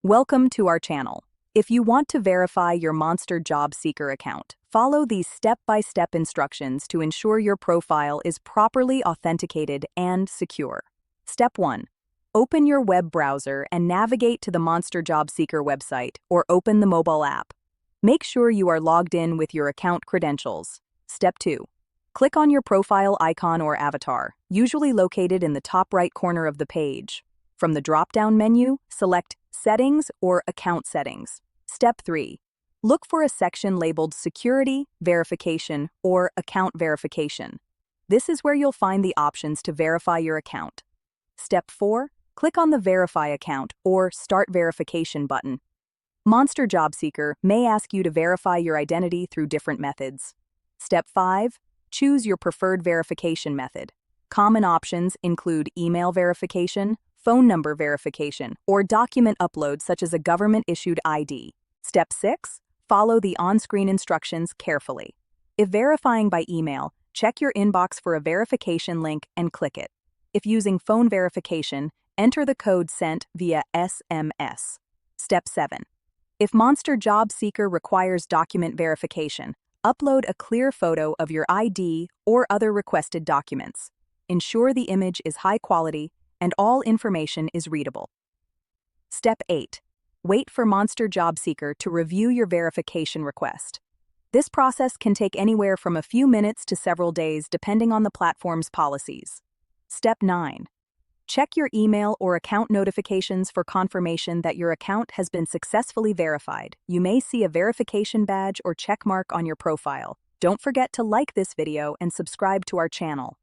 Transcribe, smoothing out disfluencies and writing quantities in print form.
Welcome to our channel. If you want to verify your Monster Job Seeker account, follow these step-by-step instructions to ensure your profile is properly authenticated and secure. Step 1. Open your web browser and navigate to the Monster Job Seeker website or open the mobile app. Make sure you are logged in with your account credentials. Step 2. Click on your profile icon or avatar, usually located in the top right corner of the page. From the drop-down menu, select Settings or Account Settings. Step 3. Look for a section labeled Security, Verification, or Account Verification. This is where you'll find the options to verify your account. Step 4. Click on the Verify Account or Start Verification button. Monster Job Seeker may ask you to verify your identity through different methods. Step 5. Choose your preferred verification method. Common options include email verification, phone number verification, or document upload such as a government-issued ID. Step 6. Follow the on-screen instructions carefully. If verifying by email, check your inbox for a verification link and click it. If using phone verification, enter the code sent via SMS. Step 7. If Monster Job Seeker requires document verification, upload a clear photo of your ID or other requested documents. Ensure the image is high quality and all information is readable. Step 8. Wait for Monster Job Seeker to review your verification request. This process can take anywhere from a few minutes to several days depending on the platform's policies. Step 9. Check your email or account notifications for confirmation that your account has been successfully verified. You may see a verification badge or check mark on your profile. Don't forget to like this video and subscribe to our channel.